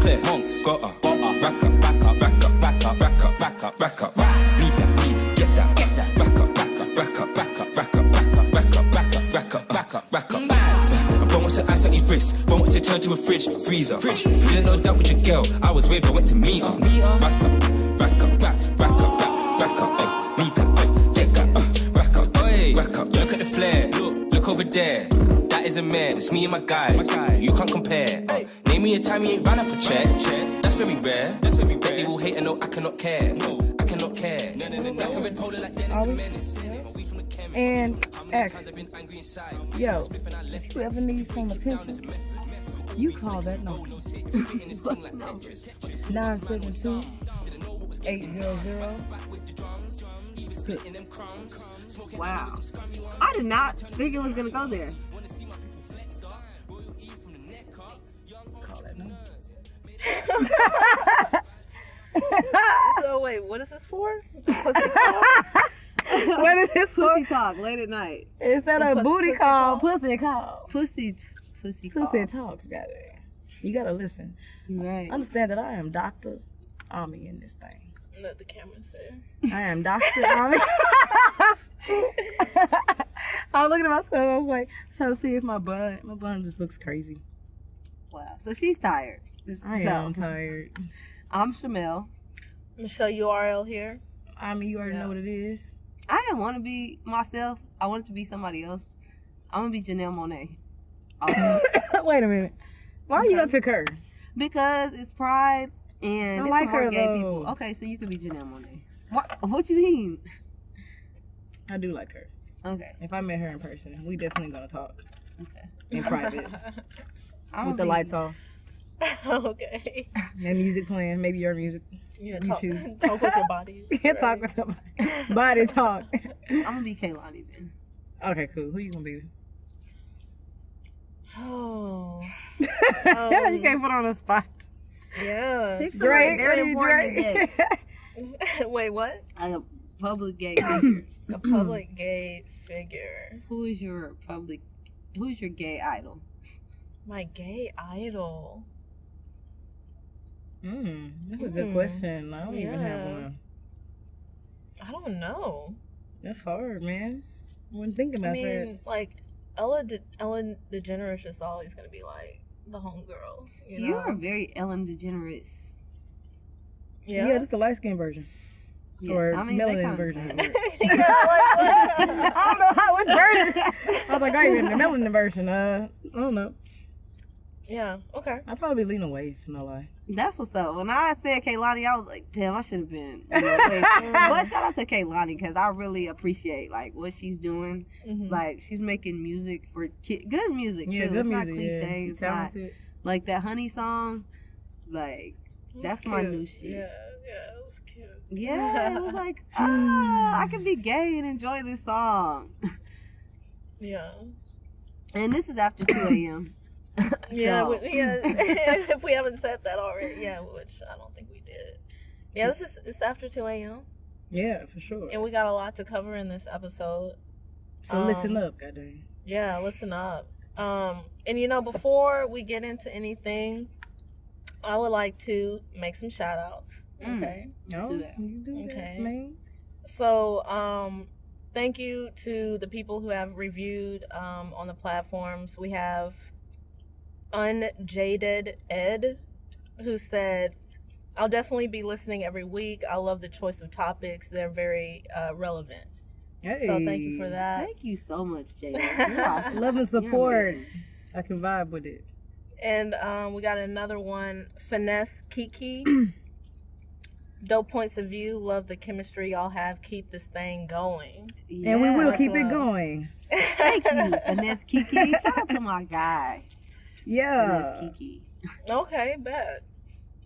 clear. Monks, gotta, rack up, back up, rack up, back up, rack up, back up, rack up. Need that, get that, back up, back up, rack up, back up, rack up, back up, rack up, back up, rack up, back up, back up. Bro wants to ice on his wrist, bro wants to turn to a freezer. There's no doubt with your girl, I was with her, went to meet her. Rack up, rack up, backs, rack up, backs, rack up, ayy. Need that, get that, rack up, rack up. Look at the flare, look over there. That is a man, it's me and my guys. You can't compare. Name me a time you ain't ran up a check. That's very rare. They will hate and no, I cannot care. No, I cannot care. Black and red polar like Dennis the Menace. And X, yo, if you ever need some attention, you call that number. 972-800. Wow. I did not think it was going to go there. Call that number. So wait, what is this for? Pussy What is this Pussy talk late at night. Instead of booty call, pussy call. Pussy call. Pussy talks, goddamn. You gotta listen. Right. Understand that I am Dr. Ammi in this thing. Let the camera's there. I am Dr. Ammi. I was looking at myself. I was like, trying to see if my bun just looks crazy. Wow. So she's tired. I am tired. I'm Chamelle. Michelle URL here. Ammi, you already know what it is. I didn't want to be myself. I wanted to be somebody else. I'm going to be Janelle Monáe. Wait a minute. Why you gotta pick her? Because it's Pride and it's like some more her, gay though. people. Okay, so you could be Janelle Monáe. What you mean? I do like her. Okay. If I met her in person, we definitely gonna talk Okay. in private. With the lights off. Okay. And music playing. Maybe your music. Yeah, You talk, choose. talk with your body. Talk with them. Body talk. I'm going to be Kaylani then. Okay, cool. Who you gonna be? Oh. You can't put her on the spot. Yeah. Pick somebody very important today. Wait, what? A public gay figure. A public gay figure. Who's your gay idol? My gay idol. That's a good question. I don't even have one. I don't know. That's hard, man. I wasn't thinking about that. Like, Ellen DeGeneres is always going to be, like, the homegirl, you know? You are very Ellen DeGeneres. Yeah, just the light-skinned version. Yeah, Or I mean, melanin version. I I don't know which version. I was like, I ain't even the melanin version. I don't know. Yeah, okay. I'd probably lean away, if no lie. That's what's up. When I said Kaylani, I was like, damn, I should have been. But shout out to Kaylani because I really appreciate like what she's doing. Mm-hmm. Like she's making music for good music Yeah, too. good It's music. not cliche. She's It's not talented. like that Honey song. Like that's my cute. new shit. Yeah, it was cute. Yeah, it was like I can be gay and enjoy this song. Yeah. And this is after 2 a.m. Yeah, So- if we haven't said that already, yeah, which I don't think we did. Yeah, it's after 2 a.m. Yeah, for sure. and we got a lot to cover in this episode. So listen up, goddamn. Yeah, listen up. And you know, before we get into anything, I would like to make some shout outs. Okay. No, Do that. you do Okay. that, man. So, thank you to the people who have reviewed on the platforms. We have Unjaded Ed, who said, I'll definitely be listening every week. I love the choice of topics. They're very relevant. Hey. So thank you for that. Thank you so much, Jada. You're awesome. Love and support. You're amazing. I can vibe with it. And we got another one, Finesse Kiki. Dope points of view. Love the chemistry y'all have. Keep this thing going. And we will Yes, keep it love. going. Thank you, Finesse Kiki. Shout out to my guy, Yeah. Finesse Kiki. Okay, bet.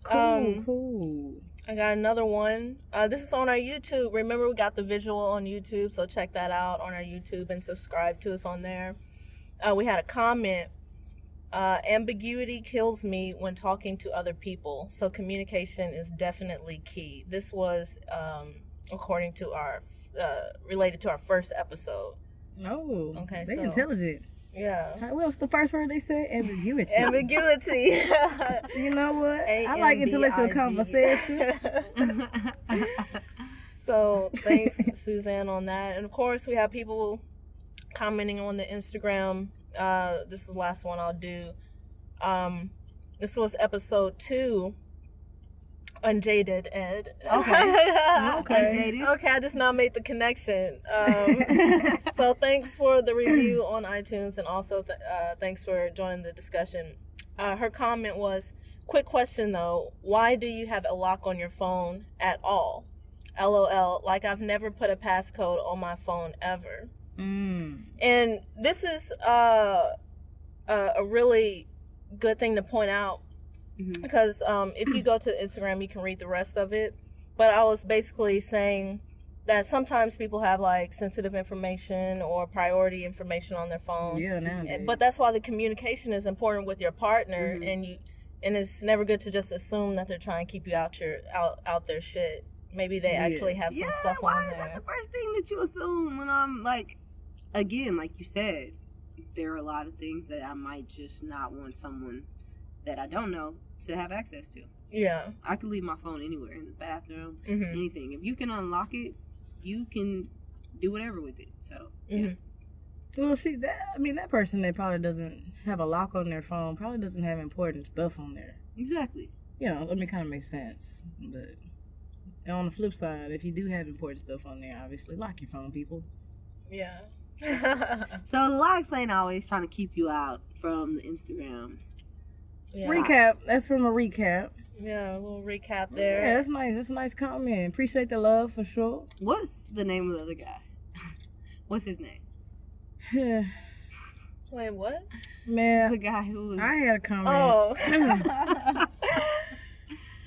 Cool. I got another one. This is on our YouTube. Remember, we got the visual on YouTube, so check that out on our YouTube and subscribe to us on there. We had a comment. Ambiguity kills me when talking to other people, so communication is definitely key. This was according to our related to our first episode. Oh, Okay, they so- intelligent. Yeah. What was the first word they said? Ambiguity. Ambiguity. You know what? I like intellectual conversation. So thanks, Suzanne, on that. And of course, we have people commenting on the Instagram. This is the last one I'll do. This was episode 2. Unjaded Ed. Okay. Okay. Okay, I just now made the connection. So thanks for the review on iTunes, and also thanks for joining the discussion. Her comment was, quick question though, why do you have a lock on your phone at all? LOL, like I've never put a passcode on my phone ever. And this is a really good thing to point out. Because if you go to Instagram, you can read the rest of it. But I was basically saying that sometimes people have like sensitive information or priority information on their phone. Yeah, nowadays. But that's why the communication is important with your partner, and it's never good to just assume that they're trying to keep you out their shit. Maybe they actually have some stuff on there. Why is that the first thing that you assume when I'm like, again, like you said, there are a lot of things that I might just not want someone that I don't know to have access to. Yeah. I could leave my phone anywhere, in the bathroom, anything. If you can unlock it, you can do whatever with it. So, yeah. Well, that person that probably doesn't have a lock on their phone probably doesn't have important stuff on there. Exactly. That kind of makes sense. But on the flip side, if you do have important stuff on there, obviously lock your phone, people. Yeah. So the locks ain't always trying to keep you out from the Instagram. Yeah. Recap. That's from a recap. Yeah, a little recap there. Yeah, that's nice. That's a nice comment. Appreciate the love for sure. What's the name of the other guy? What's his name? Wait, what? Man, The guy who was... I had a comment. Oh.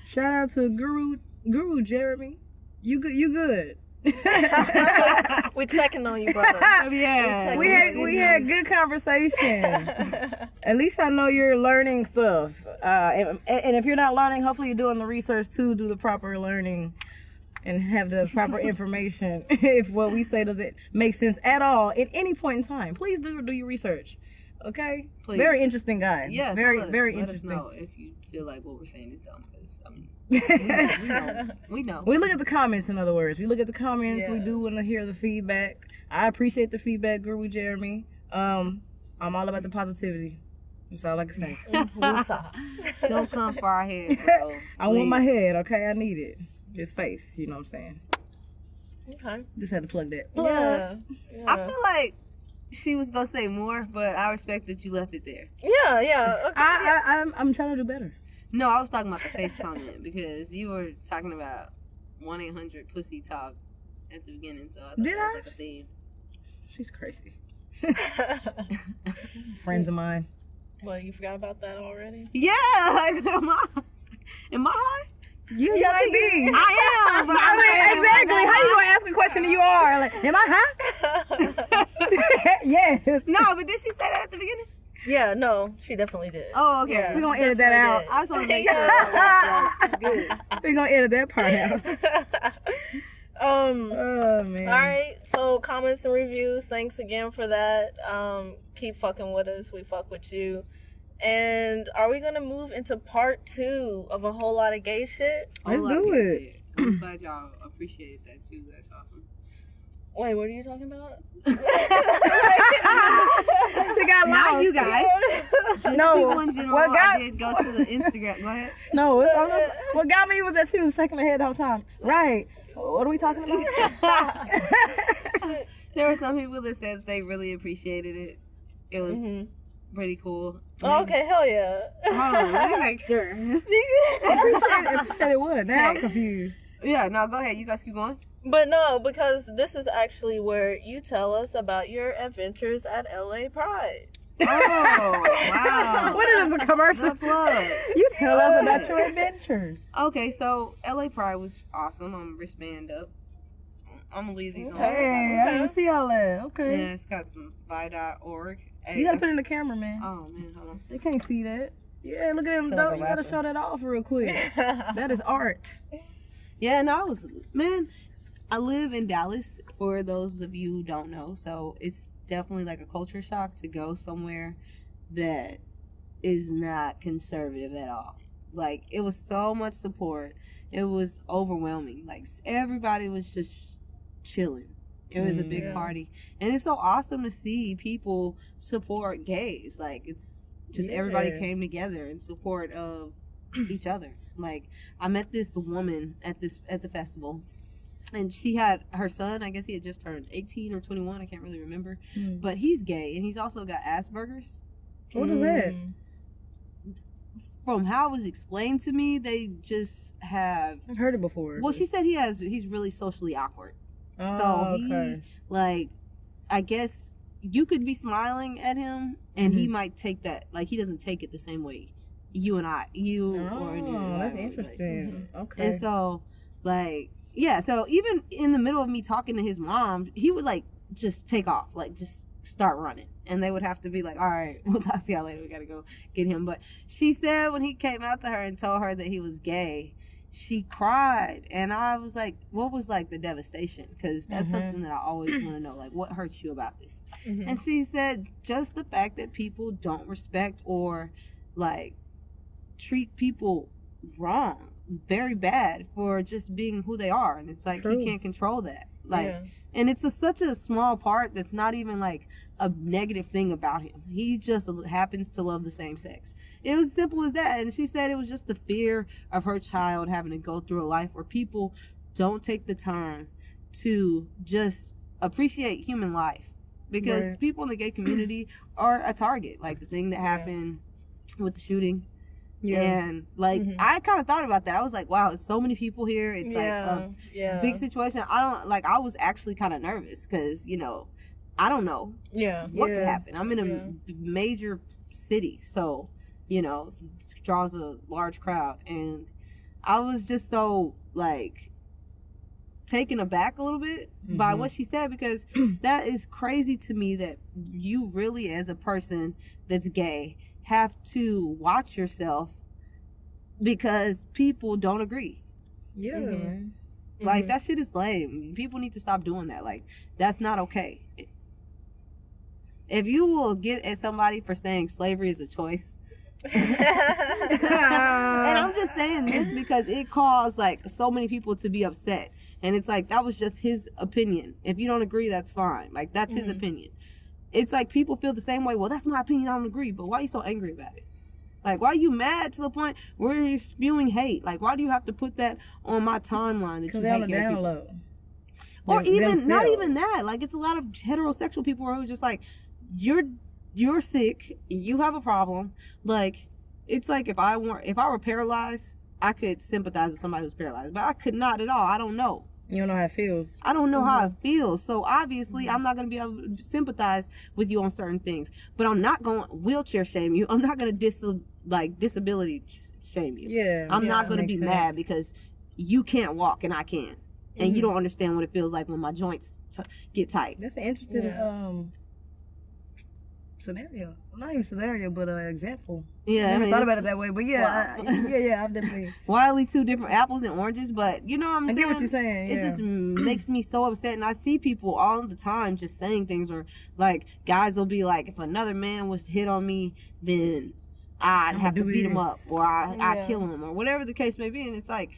Shout out to Guru Jeremy. You good. We checking on you, brother. Yeah. We had good conversation. At least I know you're learning stuff. And if you're not learning, hopefully you're doing the research to do the proper learning and have the proper information. If what we say doesn't make sense at all at any point in time, please do your research. Okay? Please. Very interesting guy. Yeah, very let interesting. us know if you feel like what we're saying is dumb, because I mean, we know. We look at the comments, in other words. We look at the comments. Yeah. We do want to hear the feedback. I appreciate the feedback, Guru Jeremy. I'm all about the positivity. That's all I can say. Don't come for our head, bro. I want my head, okay? I need it. This face, you know what I'm saying? Okay. Just had to plug that. Yeah. I feel like she was gonna say more, but I respect that you left it there. Yeah. Okay. I'm trying to do better. No, I was talking about the face comment, because you were talking about 1-800 pussy talk at the beginning, so I thought Did that was I? like a theme. She's crazy. Friends of mine. Well, you forgot about that already? Yeah, like, am I high? You might be. I am, but I'm saying, exactly. How you gonna ask a question and you are? Like, am I high? Yes. No, but did she say that at the beginning? Yeah, no, she definitely did. Oh, okay. Yeah. We're gonna edit that out. I just want to make sure that was good. We're gonna edit that part out. Oh man. All right, so comments and reviews, thanks again for that. Keep fucking with us, we fuck with you. And are we gonna move into part 2 of a whole lot of gay shit? Let's do it. I'm glad y'all appreciated that too. That's awesome. Wait, what are you talking about? She got lost. Not you guys. Just No. people in general. What got- I did go to the Instagram. Go ahead. No, what got me was that she was shaking her head the whole time. Right. What are we talking about? There were some people that said that they really appreciated it. It was pretty cool. Oh, okay, hell yeah. Hold on, let me make sure. Appreciate it would. Now I'm confused. Yeah, no, go ahead. You guys keep going. But no, because this is actually where you tell us about your adventures at LA Pride. Oh, wow. What is this, a commercial? The plug. You tell us about your adventures. Okay, so LA Pride was awesome. I'm wristband up. I'm gonna leave these on. Hey, I didn't see all that. Okay. Yeah, it's got some vi.org. Hey, You gotta that's- put it in the camera, man. Oh man, hold on. They can't see that. Yeah, look at him, Feel like though. a You gotta rapper. show that off real quick. That is art. Yeah, no, I was, man, I live in Dallas, for those of you who don't know, so it's definitely like a culture shock to go somewhere that is not conservative at all. Like, it was so much support. It was overwhelming. Like, everybody was just chilling. It was a big party. And it's so awesome to see people support gays. Like, it's just everybody came together in support of each other. Like, I met this woman at the festival, and she had her son. I guess he had just turned 18 or 21. I can't really remember. But he's gay, and he's also got Asperger's. What is that? From how it was explained to me, they just have... I've heard it before. Well, she said he's really socially awkward. Oh, so okay. like, I guess you could be smiling at him, and he might take that, like, he doesn't take it the same way you or that's interesting. Okay. And so, like, yeah, so even in the middle of me talking to his mom, he would, like, just take off, like, just start running. And they would have to be like, all right, we'll talk to y'all later. We got to go get him. But she said when he came out to her and told her that he was gay, she cried. And I was like, what was, like, the devastation? Because that's something that I always want to know. Like, what hurts you about this? And she said just the fact that people don't respect or, like, treat people wrong, very bad, for just being who they are. And it's like, he can't control that. Like, and it's such a small part that's not even, like, a negative thing about him. He just happens to love the same sex. It was simple as that. And she said it was just the fear of her child having to go through a life where people don't take the time to just appreciate human life, because people in the gay community are a target. Like the thing that happened with the shooting. And like I kind of thought about that. I was like, wow, it's so many people here. It's like a big situation. I was actually kind of nervous because, you know, I don't know what could happen. I'm in a major city, so, you know, it draws a large crowd. And I was just so, like, taken aback a little bit by what she said, because that is crazy to me that you really, as a person that's gay, have to watch yourself because people don't agree. Like, that shit is lame. People need to stop doing that. Like, that's not okay. If you will get at somebody for saying slavery is a choice, and I'm just saying this because it caused, like, so many people to be upset. And it's like, that was just his opinion. If you don't agree, that's fine. Like, that's his opinion. It's like people feel the same way. Well, that's my opinion. I don't agree. But why are you so angry about it? Like, why are you mad to the point where you're spewing hate? Like, why do you have to put that on my timeline? Because they're on the down low. Or even, not even that. Like, it's a lot of heterosexual people who are just like, you're sick. You have a problem. Like, it's like if I were paralyzed, I could sympathize with somebody who's paralyzed. But I could not at all. I don't know. You don't know how it feels. I don't know how it feels. So obviously I'm not going to be able to sympathize with you on certain things. But I'm not going to wheelchair shame you. I'm not going to disability shame you. I'm not going to be mad because you can't walk and I can. And you don't understand what it feels like when my joints get tight. That's an interesting scenario. Well, not even scenario, but an example. Yeah, I never thought about it that way, but I've definitely wildly two different apples and oranges, but you know what I'm saying? I get what you're saying. It just makes me so upset, and I see people all the time just saying things, or like guys will be like, if another man was to hit on me, then I'd have to beat him up, or I'd kill him, or whatever the case may be. And it's like,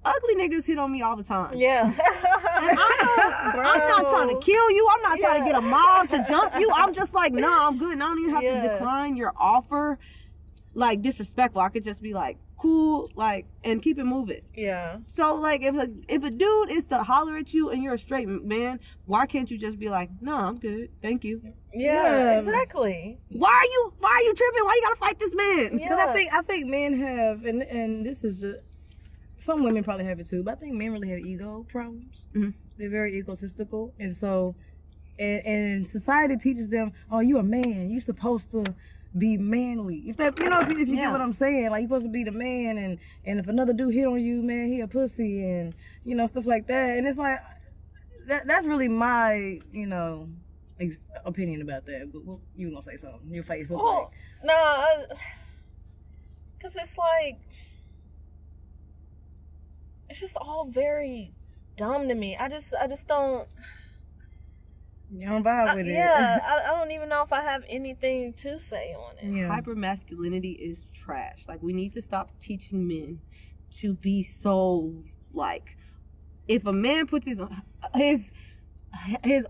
ugly niggas hit on me all the time. And I'm not trying to kill you. I'm not trying to get a mob to jump you. I'm just like, nah, I'm good. And I don't even have to decline your offer, like, disrespectful. I could just be like, cool, like, and keep it moving. So, like, if a dude is to holler at you and you're a straight man, why can't you just be like, no, I'm good, thank you? Exactly. Why are you tripping? Why you gotta fight this man? Because I think men have, and this is just, some women probably have it too, but I think men really have ego problems. They're very egotistical, and so, and society teaches them, oh, you a man, you supposed to be manly. If that, if you get what I'm saying, like, you're supposed to be the man, and if another dude hit on you, man, he a pussy, and stuff like that. And it's like, that's really my opinion about that. But you were gonna say something? Your face look like. No, because it's like, it's just all very dumb to me. I just don't. You don't vibe with it. I don't even know if I have anything to say on it. Yeah. Hypermasculinity is trash. Like, we need to stop teaching men to be so, like, if a man puts his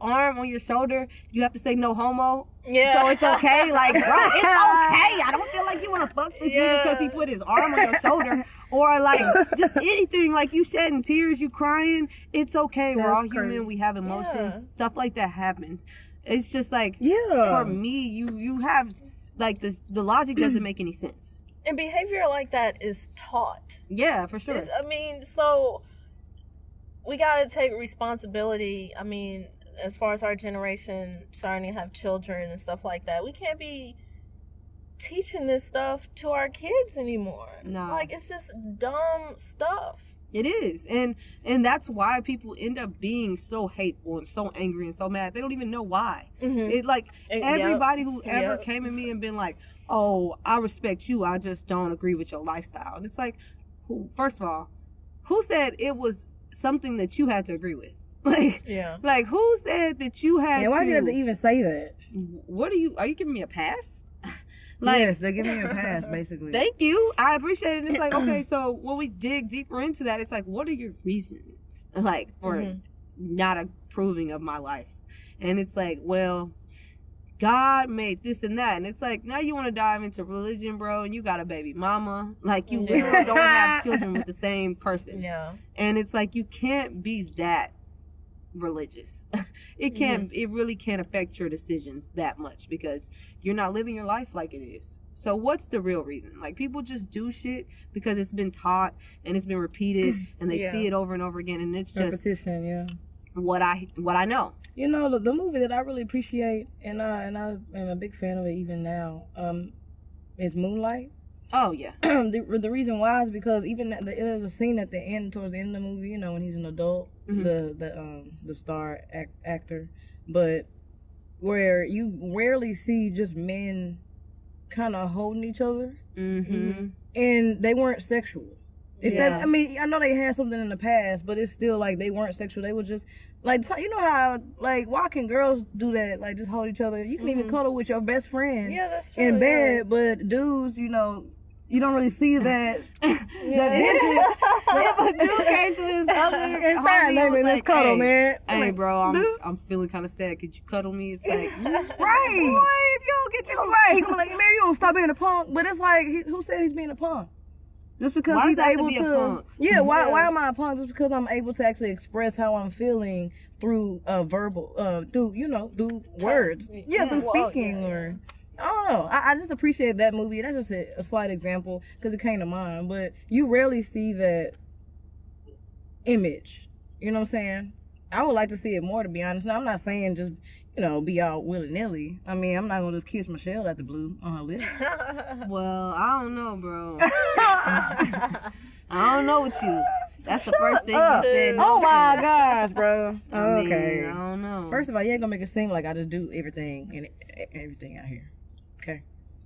arm on your shoulder, you have to say no homo. Yeah. So it's okay. Like, bro, it's okay. I don't feel like you want to fuck this nigga because he put his arm on your shoulder. Or, like, just anything. Like, you shedding tears, you crying. It's okay. We're all human. We have emotions. Stuff like that happens. It's just like, for me, you have, like, the logic doesn't make any sense. And behavior like that is taught. Yeah, for sure. So we got to take responsibility. I mean, as far as our generation starting to have children and stuff like that, we can't be teaching this stuff to our kids anymore. No. Like, it's just dumb stuff. It is. And that's why people end up being so hateful and so angry and so mad. They don't even know why. It, like, everybody who ever came at me and been like, oh, I respect you, I just don't agree with your lifestyle. And it's like, first of all, who said it was something that you had to agree with? Like, like, who said that you had to? Why'd you have to even say that? Are you giving me a pass? Like, yes, they're giving you a pass, basically. Thank you. I appreciate it. It's like, okay, so when we dig deeper into that, it's like, what are your reasons, like, for not approving of my life? And it's like, well, God made this and that. And it's like, now you want to dive into religion, bro, and you got a baby mama. Like, you literally don't have children with the same person. Yeah. And it's like, you can't be that religious. It can't, it really can't affect your decisions that much because you're not living your life like it is. So what's the real reason? Like, people just do shit because it's been taught and it's been repeated and they see it over and over again, and it's just repetition, what I know. You know, the movie that I really appreciate, and I am a big fan of it even now, is Moonlight. Oh yeah. The reason why is because even there's a scene at the end, towards the end of the movie, you know, when he's an adult, the star actor, but where you rarely see just men kind of holding each other, and they weren't sexual. If that, I mean, I know they had something in the past, but it's still like they weren't sexual. They were just like, you know how, like, why can girls do that? Like, just hold each other. You can even cuddle with your best friend in bed, but dudes, you know, you don't really see that. If a dude came to his other homie, was like, cuddle, hey, man. Hey, like, bro, I'm feeling kind of sad. Could you cuddle me? It's like, right. Boy, if you don't get your right, he's gonna like, man, you don't stop being a punk. But it's like, who said he's being a punk? Just because why he's does that able have to be a punk? Yeah, why am I a punk? Just because I'm able to actually express how I'm feeling through verbal, through words. Yeah, through speaking or. I don't know. I just appreciate that movie. That's just a slight example because it came to mind. But you rarely see that image. You know what I'm saying? I would like to see it more, to be honest. Now, I'm not saying just, be all willy-nilly. I mean, I'm not going to just kiss Michelle at the blue on her lips. Well, I don't know, bro. I don't know with you. That's the first thing you said. Oh, my gosh, bro. Okay. I don't know. First of all, you ain't going to make it seem like I just do everything and everything out here. Okay.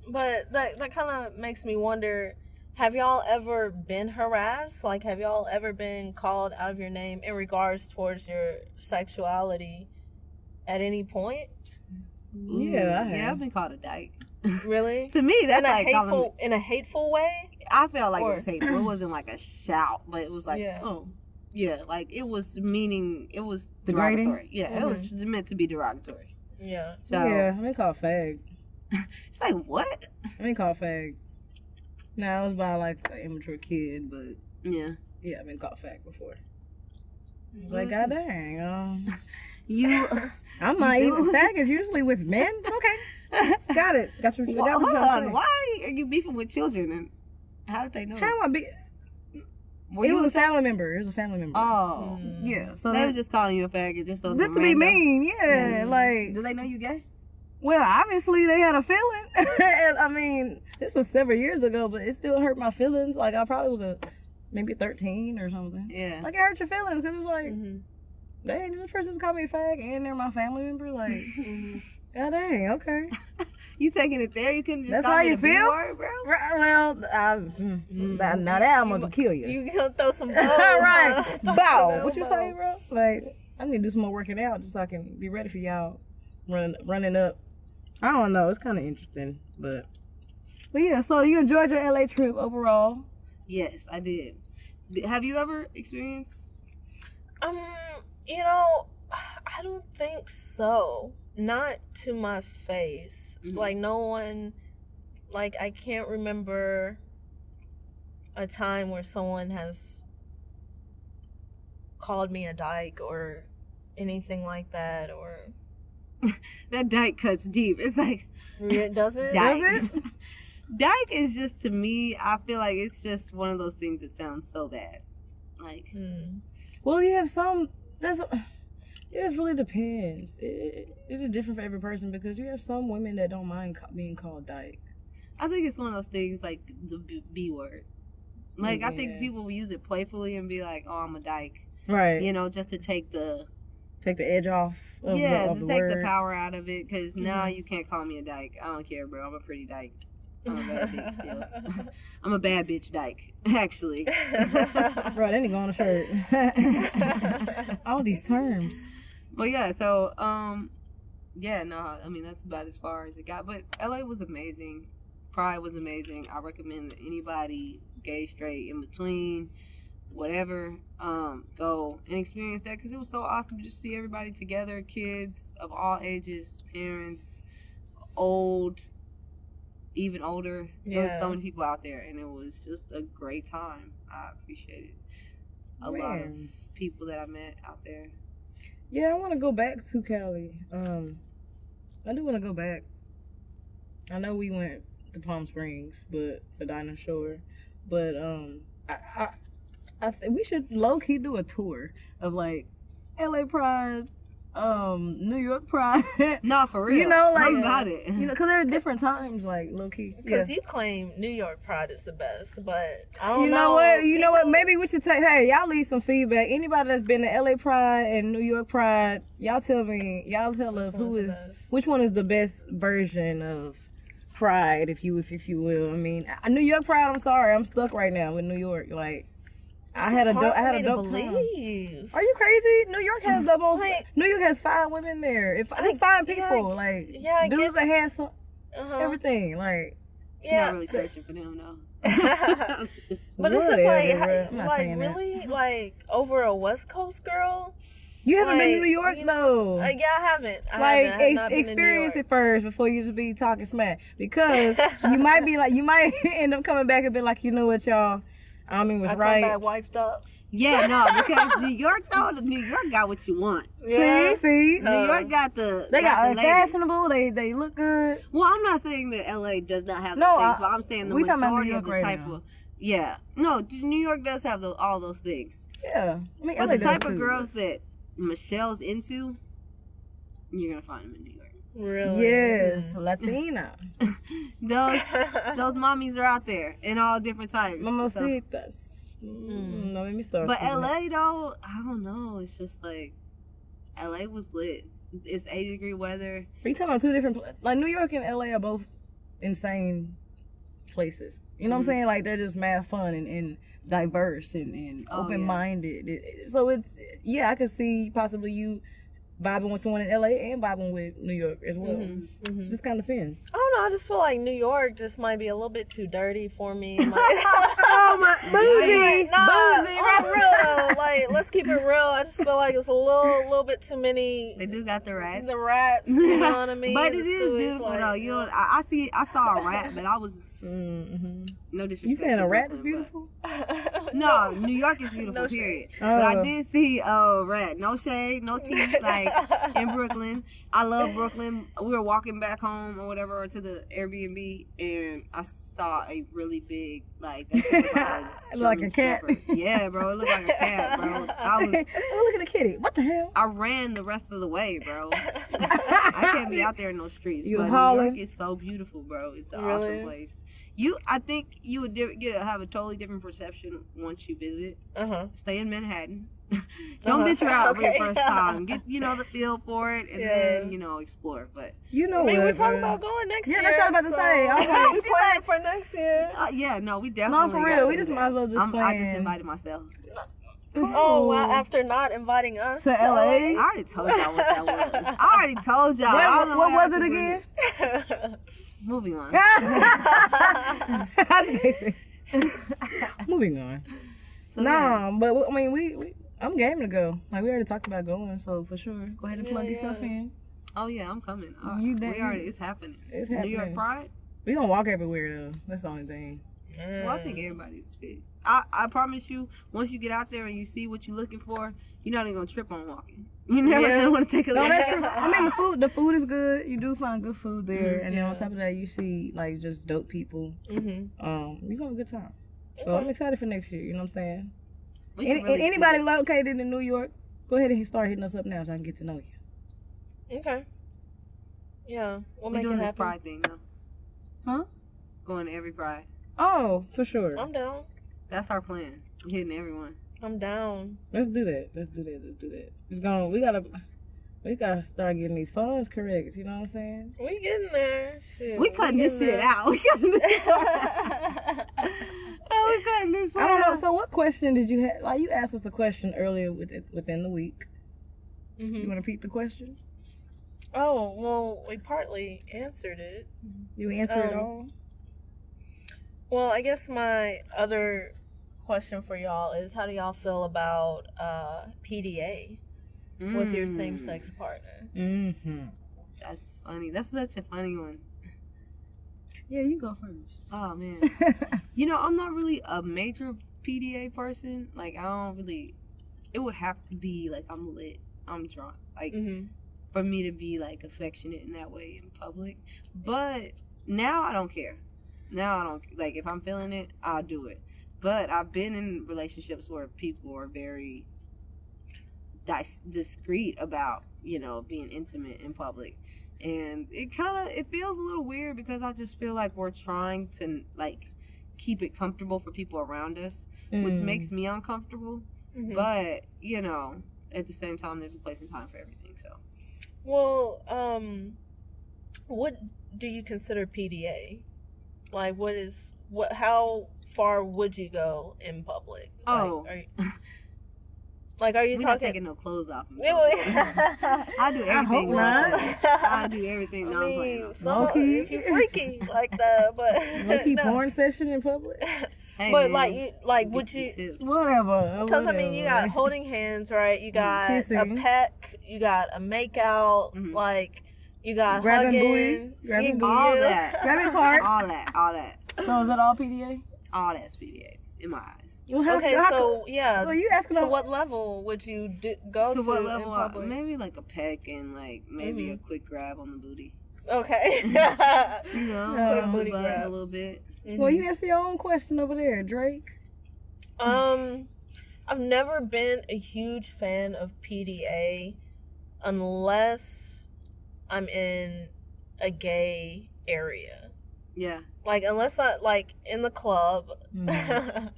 But that kind of makes me wonder, have y'all ever been harassed? Like, have y'all ever been called out of your name in regards towards your sexuality at any point? Yeah, I have. Yeah, I've been called a dyke. Really? To me, that's like in a hateful way? I felt like it was hateful. It wasn't like a shout, but it was like, like it was derogatory. Yeah, it was meant to be derogatory. Yeah. So, yeah, I've been called fag. It's like, what? I've been called fag. No, I was by like an immature kid, but yeah, I've been called fag before. I was like, God dang, I'm not even faggots usually with men. Okay, got it. Got you. Well, hold on. Why are you beefing with children? And how did they know? How am I be? It was a family member. Oh, yeah. So they was just calling you a faggot just so just to be mean. Yeah, like. Do they know you gay? Well, obviously they had a feeling. I mean, this was several years ago, but it still hurt my feelings. Like, I probably was maybe 13 or something. Yeah. Like, it hurt your feelings because it's like, dang, this person just called me a fag and they're my family member. Like, God dang, okay. You taking it there? You couldn't just That's stop how at you a B feel? word, bro? Well, now that I'm gonna kill you. You gonna throw some bows? Right. Huh? Bow. What you say, bro? Like, I need to do some more working out just so I can be ready for y'all running up. I don't know. It's kind of interesting, but yeah. So you enjoyed your LA trip overall? Yes, I did. Have you ever experienced? You know, I don't think so. Not to my face. Like, no one, like, I can't remember a time where someone has called me a dyke or anything like that, or... That dyke cuts deep. It's like... Does it? Dyke. Does it? Dyke is just, to me, I feel like it's just one of those things that sounds so bad. Like... Well, you have some... It just really depends. It's just different for every person because you have some women that don't mind being called dyke. I think it's one of those things like the B word. Like, I think people use it playfully and be like, oh, I'm a dyke. Right. You know, just to take the... Take the edge off of to the take word. the power out of it, because now you can't call me a dyke. I don't care, bro. I'm a pretty dyke. I'm a bad bitch still. I'm a bad bitch dyke, actually. Bro, that ain't going on a shirt. All these terms. But yeah, so, yeah, no, I mean, that's about as far as it got. But LA was amazing. Pride was amazing. I recommend that anybody, gay, straight, in between, whatever, go and experience that, because it was so awesome to just see everybody together, kids of all ages, parents, old, even older. There was so many people out there, and it was just a great time. I appreciated a lot of people that I met out there. Yeah, I want to go back to Cali. I do want to go back. I know we went to Palm Springs, but for Dinah Shore, but I think we should low key do a tour of like LA Pride, New York Pride. No, for real. You know, like I'm about it. You know, because there are different times, like low key. Because you claim New York Pride is the best, but I don't know. You know what? You know what? Maybe we should take. Hey, y'all leave some feedback. Anybody that's been to LA Pride and New York Pride, y'all tell me. Y'all tell us which one is the best version of Pride, if you will. I mean, New York Pride. I'm sorry, I'm stuck right now with New York. Like, I had a dope time. Are you crazy? New York has the most. New York has fine women there. There's fine people. Dudes are handsome. Everything. Like, she's not really searching for them though. But it's just like really, like, over a West Coast girl. You haven't been to New York though. Yeah, I haven't. Experience it first before you just be talking smack, because you might end up coming back and be like, you know what, y'all. Ammi was right. Come back wiped up. Yeah, no, because New York got what you want. Yeah. See, New York got the. They got the fashionable. They look good. Well, I'm not saying that LA does not have those things, but I'm saying the majority of the type of. Yeah, no, New York does have all those things. Yeah, I mean, but LA the type does of too. girls that Michelle's into, you're gonna find them in New York. Really? Yes, Latina. those mommies are out there in all different types. Mamacitas. No, let me start. But LA though, I don't know. It's just like LA was lit. It's 80-degree weather. Are you talking about two different like New York and LA are both insane places. You know what I'm saying? Like, they're just mad fun and diverse and open-minded. So it's I could see possibly you vibing with someone in LA and vibing with New York as well. Just kind of depends. I don't know. I just feel like New York just might be a little bit too dirty for me. Like, oh my, bougie, bougie, for real. Like, let's keep it real. I just feel like it's a little bit too many. They do got the rats. You know what I mean? But it is beautiful though. You know, I saw a rat, but I was no disrespect. You saying a rat is beautiful? No, New York is beautiful. Period. But I did see a rat. No shade, no teeth. Like, in Brooklyn. I love Brooklyn. We were walking back home or whatever, or to the Airbnb, and I saw a really big, like, like a cat. Shepherd. Yeah, bro. It looked like a cat, bro. I was. Oh, look at the kitty. What the hell? I ran the rest of the way, bro. I can't be out there in those streets. You was but New hauling? York is so beautiful, bro. It's an Really? awesome place. I think you would have a totally different perception once you visit. Stay in Manhattan. Don't venture out for your first time. Get the feel for it, and then explore. But You know I mean, what, we're talking bro. about going next year. Yeah, that's what I was about to say. I was like, we planning for next year. yeah, no, we no, definitely. for gotta real. We do just that. might as well just plan. I just invited myself. Oh, wow, after not inviting us To LA? I already told y'all what that was. I already told y'all. I don't know What why was I it keep again? bringing- Moving on. That's basic. Moving on. So, Nah, but I mean, we I'm game to go. Like we already talked about going, so for sure, go ahead and plug yourself in. Oh yeah, I'm coming. It's happening. It's New York happening. Pride. We gonna walk everywhere though. That's the only thing. Well, I think everybody's fit. I promise you, once you get out there and you see what you're looking for, you're not even gonna trip on walking. You're never gonna want to take a No, look. that's true. I mean, the food is good. You do find good food there, and then on top of that, you see like just dope people. You gonna have a good time. So I'm excited for next year. You know what I'm saying? We should really do Anybody this. located in New York, go ahead and start hitting us up now so I can get to know you. Okay. Yeah, we'll We make doing it this happen. Pride thing though. Huh? Going to every Pride. Oh, for sure. I'm down. That's our plan. Hitting everyone. I'm down. Let's do that. It's going. We gotta start getting these funds correct. You know what I'm saying? We getting there. Shit. We cutting this shit out. We cutting this part out. We cutting this part I don't know. out. So, what question did you have? Like, you asked us a question earlier within the week. You want to repeat the question? Oh, well, we partly answered it. You answer it all. Well, I guess my other question for y'all is, how do y'all feel about PDA with your same-sex partner? Mm-hmm. That's funny. That's such a funny one. Yeah, you go first. Oh man. I'm not really a major PDA person. Like I don't really. It would have to be like I'm lit, I'm drunk. Like for me to be like affectionate in that way in public. But now I don't care. Now I don't like if I'm feeling it, I'll do it. But I've been in relationships where people are very discreet about being intimate in public. And it feels a little weird because I just feel like we're trying to like keep it comfortable for people around us, which makes me uncomfortable. But, at the same time, there's a place and time for everything. So, well, what do you consider PDA? Like, how far would you go in public? Oh. Are you we're not talking? taking no clothes off. I I do everything. I do everything. No, I'm playing. Low-key. If you freaky like that, but Low-key no. porn session in public? Hey, But man, would get you? some tips. Whatever. Because I mean, you got holding hands, right? You got Kissing. a peck, you got a makeout, like you got Grabbing hugging, booty, grabbing booty. All that. Grabbing parts. All that. So is that all PDA? All that's PDA in my eyes. You have Okay, to, so yeah. Well, you asking to about- what level would you go to? To what in level? public? Maybe like a peck and like maybe a quick grab on the booty. Okay. Quick booty butt grab. a little bit. Well, you answer your own question over there, Drake. I've never been a huge fan of PDA unless I'm in a gay area. Yeah. Like, unless I, like, in the club, I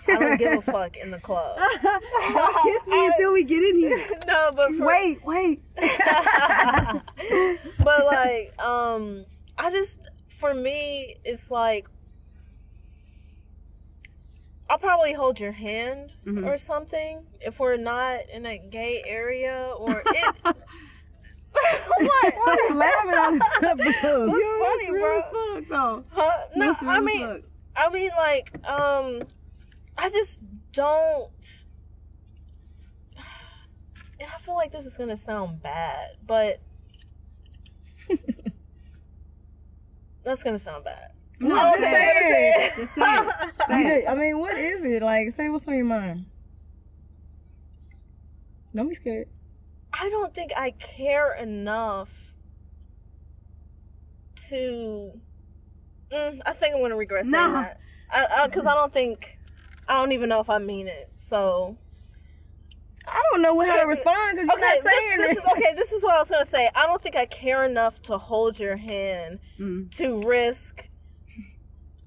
don't give a fuck in the club. Don't kiss me until we get in here. No, but for, Wait. but, like, I just, for me, it's like, I'll probably hold your hand or something if we're not in a gay area or it. What? Why are you laughing at the boob? What's funny, real bro? as fuck, though. Huh? No, That's real I as mean, fuck. like, I just don't. And I feel like this is gonna sound bad, but that's gonna sound bad. No, I'm just saying say it. it. Just say it. Say it. I mean, what is it? Like, say what's on your mind. Don't be scared. I don't think I care enough to. I think I'm gonna regret saying No. that. Because I don't even know if I mean it. So I don't know how to respond because you're not saying it. This is what I was gonna say. I don't think I care enough to hold your hand to risk.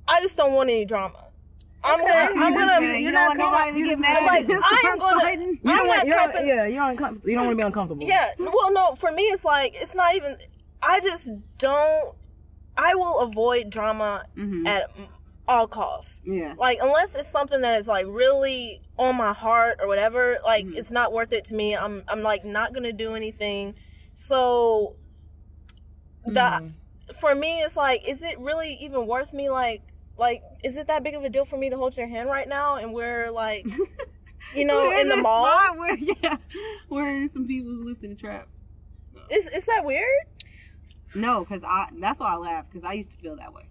I just don't want any drama. I'm gonna. You don't want nobody to get mad. Like I'm gonna. You don't want to be uncomfortable. Yeah. Well, no. For me, it's like it's not even. I just don't. I will avoid drama at all costs. Yeah. Like unless it's something that is like really on my heart or whatever, like it's not worth it to me. I'm like not gonna do anything. So for me it's like, is it really even worth me like is it that big of a deal for me to hold your hand right now and we're like in the mall? Where some people who listen to trap. Is that weird? No, because that's why I laugh, because I used to feel that way.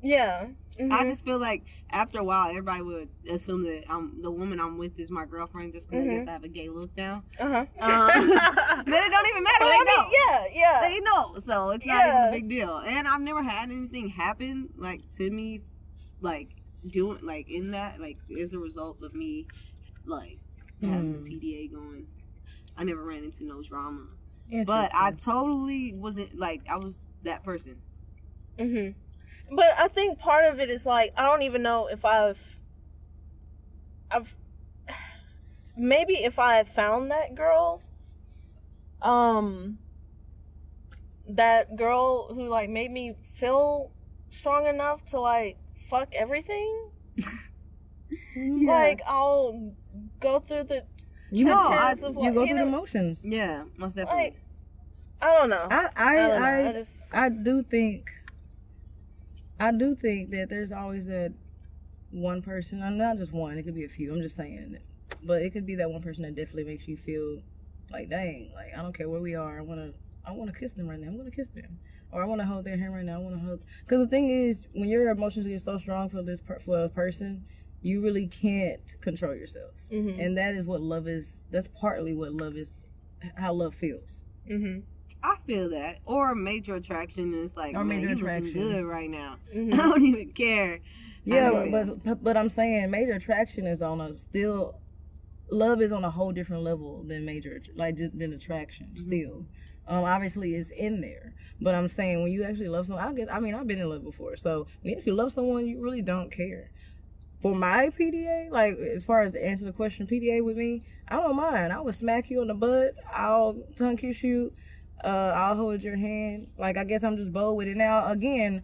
Yeah. I just feel like after a while, everybody would assume that the woman I'm with is my girlfriend just because I guess I have a gay look now. Uh-huh. Then it don't even matter. They know. Yeah. They know. So it's not even a big deal. And I've never had anything happen, like, to me, like, doing, like, in that, like, as a result of me, like, having the PDA going. I never ran into no drama. But I totally wasn't, like, I was that person. But I think part of it is like, I don't even know if I've maybe if I had found that girl who like made me feel strong enough to like fuck everything. Like I'll go through the trenches of like, you go through the motions. Yeah, most definitely. Like, I don't know. I do think that there's always that one person, not just one, it could be a few, I'm just saying, but it could be that one person that definitely makes you feel like, dang, like, I don't care where we are, I want to kiss them right now, I'm going to kiss them. Or I want to hold their hand right now, I want to hug. Because the thing is, when your emotions get so strong for a person, you really can't control yourself. And that is what love is, that's partly what love is, how love feels. I feel that. Or major attraction is like, man, you looking good right now. Mm-hmm. I don't even care. Yeah, but I'm saying major attraction is love is on a whole different level than than attraction. Mm-hmm. Still, obviously it's in there. But I'm saying when you actually love someone, I've been in love before. So when you actually love someone, you really don't care. For my PDA, like as far as to answer the question, PDA with me, I don't mind. I would smack you on the butt. I'll tongue kiss you. I'll hold your hand. Like, I guess I'm just bold with it. Now, again,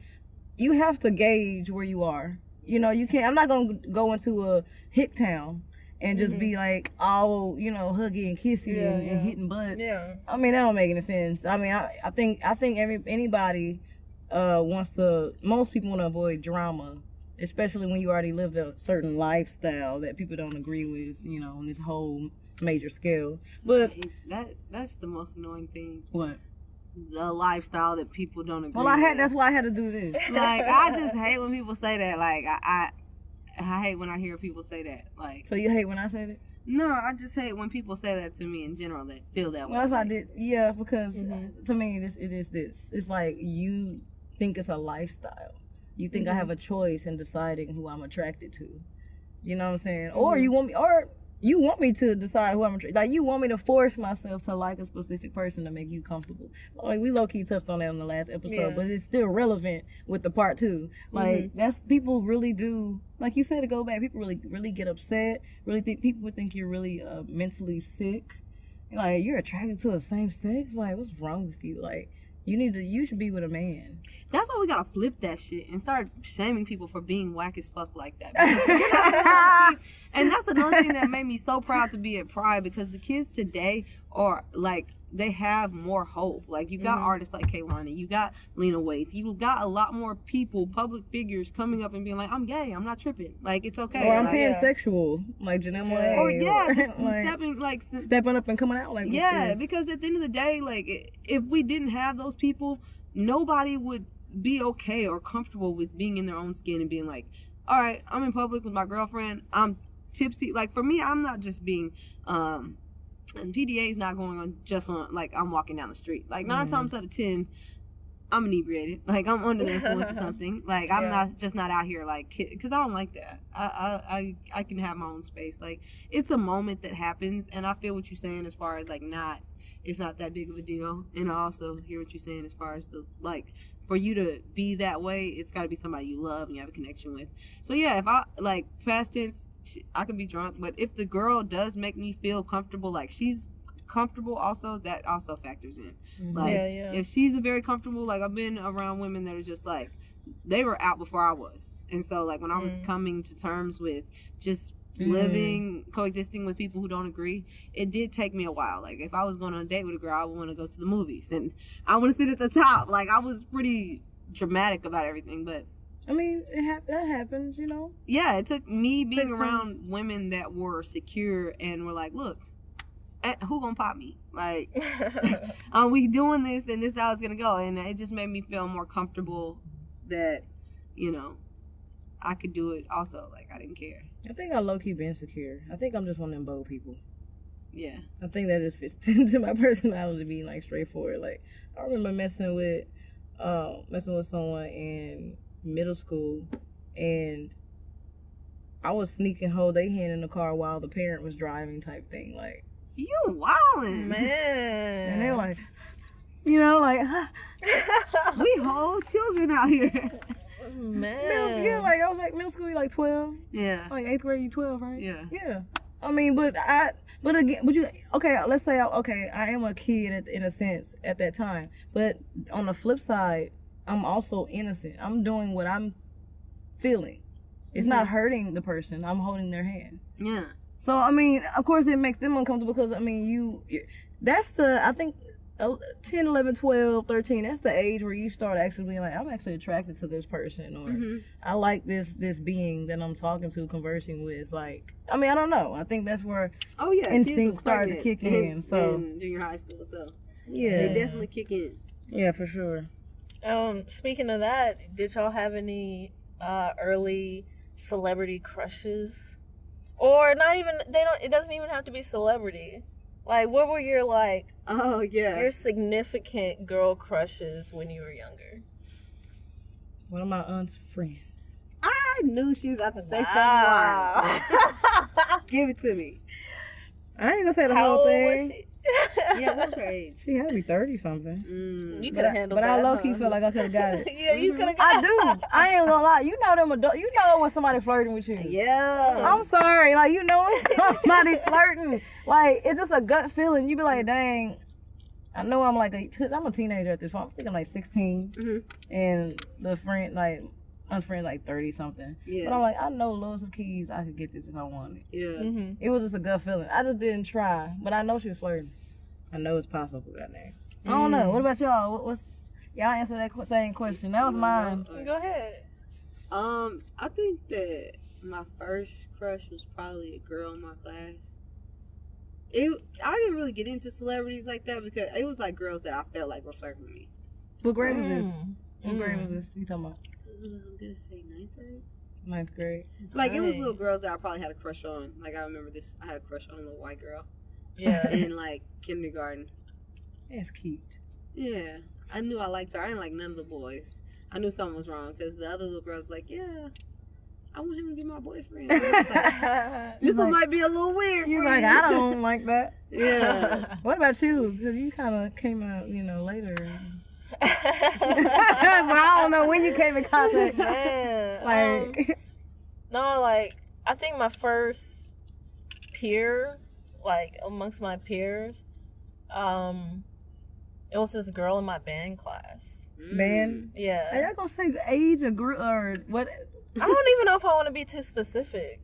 you have to gauge where you are. You know, you can't, I'm not going to go into a hick town and just be like, all, huggy and kissy and hitting butt. Yeah. I mean, that don't make any sense. I mean, I think anybody most people want to avoid drama, especially when you already live a certain lifestyle that people don't agree with, on this whole major scale. But that's the most annoying thing. What? The lifestyle that people don't agree with. That's why I had to do this. Like, I just hate when people say that. Like, I hate when I hear people say that. Like, so you hate when I say that? No, I just hate when people say that to me in general that feel that way. Well, that's what I did. Yeah, because to me, it is this. It's like you think it's a lifestyle. You think I have a choice in deciding who I'm attracted to. You know what I'm saying? Or you want me to decide who I'm attracted. Like, you want me to force myself to like a specific person to make you comfortable. Like, we low-key touched on that in the last episode, but it's still relevant with the part 2. Like, that's, people really do, like you said, to go back, people really get upset, people would think you're really mentally sick. Like, you're attracted to the same sex? Like, what's wrong with you? Like, you should be with a man. That's why we gotta flip that shit and start shaming people for being whack as fuck like that. And that's another thing that made me so proud to be at Pride, because the kids today are like, they have more hope. Like, you got artists like Kaylani, you got Lena Waithe, you got a lot more people, public figures coming up and being like, I'm gay, I'm not tripping. Like, it's okay. Or I'm pansexual, like Janelle Monáe. Or just like, stepping up and coming out like this. Because at the end of the day, like, if we didn't have those people, nobody would be okay or comfortable with being in their own skin and being like, all right, I'm in public with my girlfriend, I'm tipsy. Like, for me, I'm not just being and PDA is not going on just on, like, I'm walking down the street. Like, 9 times out of 10, I'm inebriated. Like, I'm under the influence of something. Like, I'm not out here, like, because I don't like that. I can have my own space. Like, it's a moment that happens, and I feel what you're saying as far as, like, it's not that big of a deal. And I also hear what you're saying as far as like, for you to be that way, it's got to be somebody you love and you have a connection with. So, yeah, if I, like, past tense, I can be drunk, but if the girl does make me feel comfortable, like, she's comfortable also, that also factors in. Like, if she's a very comfortable, like, I've been around women that are just like, they were out before I was, and so, like, when I was coming to terms with just coexisting with people who don't agree, it did take me a while. Like, if I was going on a date with a girl, I would want to go to the movies and I want to sit at the top. Like, I was pretty dramatic about everything, but I mean, that happens, you know. Yeah, it took me being around women that were secure and were like, look, who gonna pop me? Like, we doing this and this is how it's gonna go. And it just made me feel more comfortable that, you know, I could do it also. Like, I didn't care. I think I low-key been insecure. I think I'm just one of them bold people. Yeah. I think that just fits into my personality, being, like, straightforward. Like, I remember messing with someone in middle school, and I was sneaking hold their hand in the car while the parent was driving type thing. Like, you wildin'. Man. And they were like, you know, like, we hold children out here. Man. Yeah, like, I was like, middle school, you like 12? Yeah. Like, 8th grade, you 12, right? Yeah. Yeah. I mean, but let's say, I am a kid in a sense at that time. But on the flip side, I'm also innocent. I'm doing what I'm feeling. It's not hurting the person. I'm holding their hand. Yeah. So, I mean, of course it makes them uncomfortable because, I mean, I think 10, 11, 12, 13, that's the age where you start actually being like, I'm actually attracted to this person, or I like this being that I'm talking to, conversing with. Like, I mean, I don't know. I think that's where instincts start to kick in. So, in junior high school, so yeah, they definitely kick in. Yeah, for sure. Speaking of that, did y'all have any early celebrity crushes? Or not even, it doesn't even have to be celebrity. Like, what were your, like, your significant girl crushes when you were younger? One of my aunt's friends. I knew she was about to say something wild. Give it to me. I ain't gonna say the How whole old thing. was she? Yeah, what's her age? She had to be 30-something. You could have handled but that. I low-key felt like I could have got it. Yeah, you could have got I do. I ain't gonna lie. You know them adults. You know when somebody flirting with you. Yeah. I'm sorry. Like, you know when somebody flirting. Like, it's just a gut feeling. You be like, dang. I know I'm like I'm a teenager at this point. I think I'm like 16. And the friend, like, my friend, like 30-something. Yeah. But I'm like, I know loads of keys. I could get this if I wanted. Yeah. It was just a gut feeling. I just didn't try. But I know she was flirting. I know it's possible that name. I don't know. What about y'all? What's y'all answer that same question? That was mine. Go ahead. I think that my first crush was probably a girl in my class. I didn't really get into celebrities like that because it was like girls that I felt like were flirting with me. What grade was this? What grade was this? You talking about? I'm gonna say 9th grade. 9th grade. Like, it was little girls that I probably had a crush on. Like, I remember this. I had a crush on a little white girl. Yeah. In like kindergarten. That's cute. Yeah, I knew I liked her. I didn't like none of the boys. I knew something was wrong because the other little girls was like, yeah, I want him to be my boyfriend. Like, this one might be a little weird. You're like, I don't like that. Yeah. What about you? Because you kind of came out, later. So I don't know when you came in contact. Man, no, like, I think my first peer, like, amongst my peers, it was this girl in my band class. Band? Yeah. Are y'all gonna say age or what? I don't even know if I want to be too specific.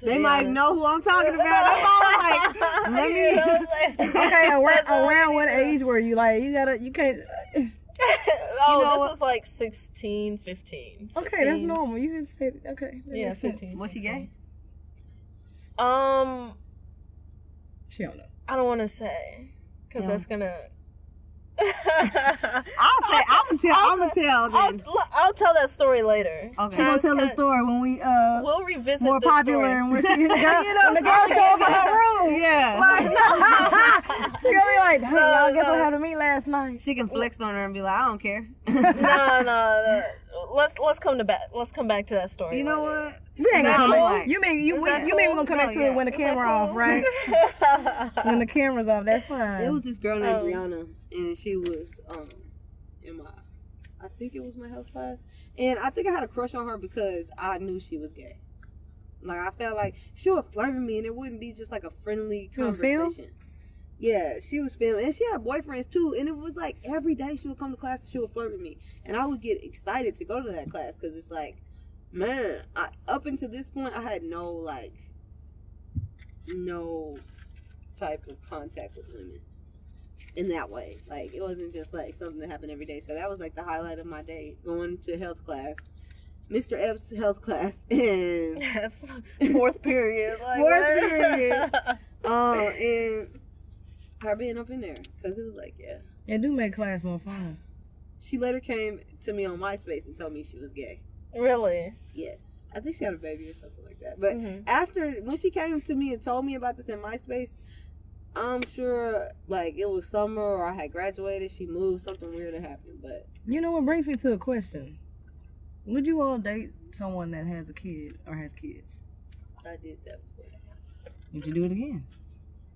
They might know who I'm talking about. That's all I'm like, let me. Okay, around what age were you? Like, you can't. This was like 16, 15. Okay, that's normal. You can say, okay. Yeah, 15. Was she gay? She don't know. I don't want to say, because that's gonna. I'm gonna tell then. I'll tell that story later. Okay. She's gonna tell the story when we we'll revisit more the popular story. and when she when the girls show up in her room. Yeah. Like, be like, dang, y'all guess what happened to me last night? She can flex on her and be like, I don't care. No. Let's come back to that story. You know later. what? We ain't gonna come Like- back. You mean we're gonna come back to yeah. it when the Is camera that off, cool? right? When the camera's off, that's fine. It was this girl named Brianna, and she was in my, I think it was my health class, and I think I had a crush on her because I knew she was gay. Like I felt like she would flirt with me, and it wouldn't be just like a friendly conversation. Yeah, she was filming, and she had boyfriends too. And it was like every day she would come to class and she would flirt with me, and I would get excited to go to that class because it's like, man, up until this point I had no type of contact with women in that way. Like it wasn't just like something that happened every day. So that was like the highlight of my day, going to health class, Mr. Epps' health class, and Fourth period. Like and her being up in there because it was like, yeah. It do make class more fun. She later came to me on MySpace and told me she was gay. Really? Yes. I think she had a baby or something like that. But when she came to me and told me about this in MySpace, I'm sure like it was summer or I had graduated, she moved, something weird had happened. But You know what brings me to a question? Would you all date someone that has a kid or has kids? I did that before. Would you do it again?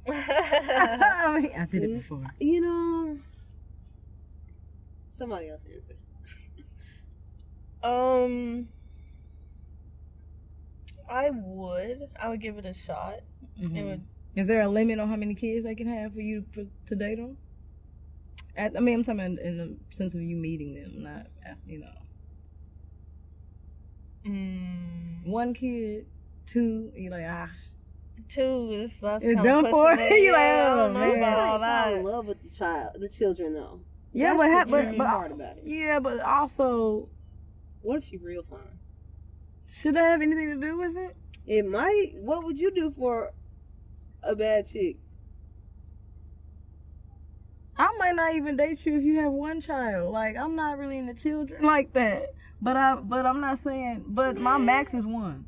I mean, I did it before. You know, somebody else answer. I would give it a shot. Mm-hmm. It would. Is there a limit on how many kids they can have for you to date them? I'm talking about in the sense of you meeting them, not, one kid, two, you're like, Two, that's it's kind done of for. pushing it. You like, Yeah, I oh, don't know man. about all Fall that. in love with the children though. yeah, That's the but tricky part about it. yeah, but also, What if she real fine? should that have anything to do with it? It might. What would you do for a bad chick? I might not even date you if you have one child. Like, I'm not really into children like that. But I'm not saying. But my max is one.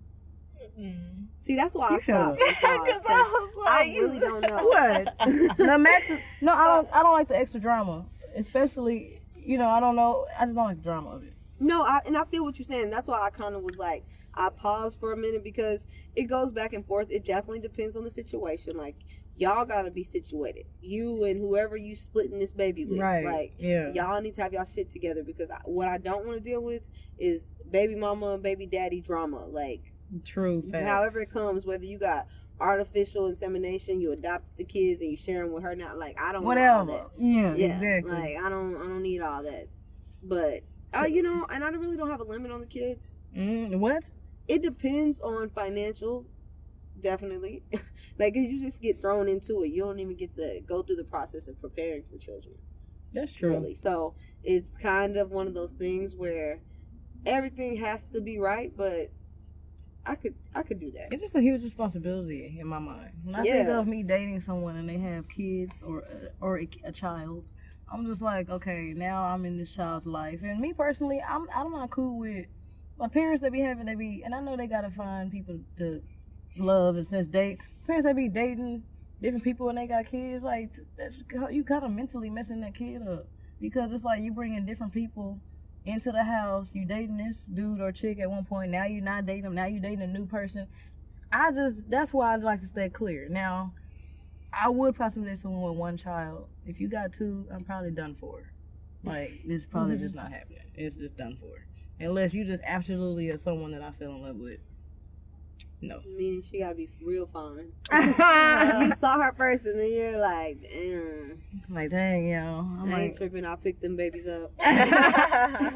See, that's why I You shut stopped. up. Because I was like, I really don't know. What? The max is no. I don't like the extra drama, especially. I don't know. I just don't like the drama of it. No, I feel what you're saying. That's why I kind of was like, I paused for a minute because it goes back and forth. It definitely depends on the situation. Like, y'all gotta be situated. You and whoever you splitting this baby with. Right. Like, Yeah. y'all need to have y'all shit together because what I don't want to deal with is baby mama and baby daddy drama. Like, True facts. however it comes, whether you got artificial insemination, you adopted the kids and you sharing with her now. Like, I don't want all Whatever. that. Yeah. Yeah, Exactly. like I don't need all that. But and I really don't have a limit on the kids. What? It depends on financial, definitely. Like, 'cause you just get thrown into it. You don't even get to go through the process of preparing for children. That's true. Really. So it's kind of one of those things where everything has to be right, but I could do that. It's just a huge responsibility in my mind. When I think of me dating someone and they have kids or a child, I'm just like, okay, now I'm in this child's life. And me personally, I'm not cool with my parents that be having, and I know they gotta find people to love and since parents that be dating different people and they got kids, like that's you kind of mentally messing that kid up because it's like you bringing different people into the house. You dating this dude or chick at one point, now you're not dating them, now you dating a new person. That's why I'd like to stay clear. Now, I would possibly date someone with one child. If you got two, I'm probably done for. Like, this is probably just not happening. It's just done for. Unless you just absolutely are someone that I fell in love with. No. Meaning she gotta be real fine. You saw her first and then you're like, damn. Like, dang, yo. I ain't tripping, I'll pick them babies up.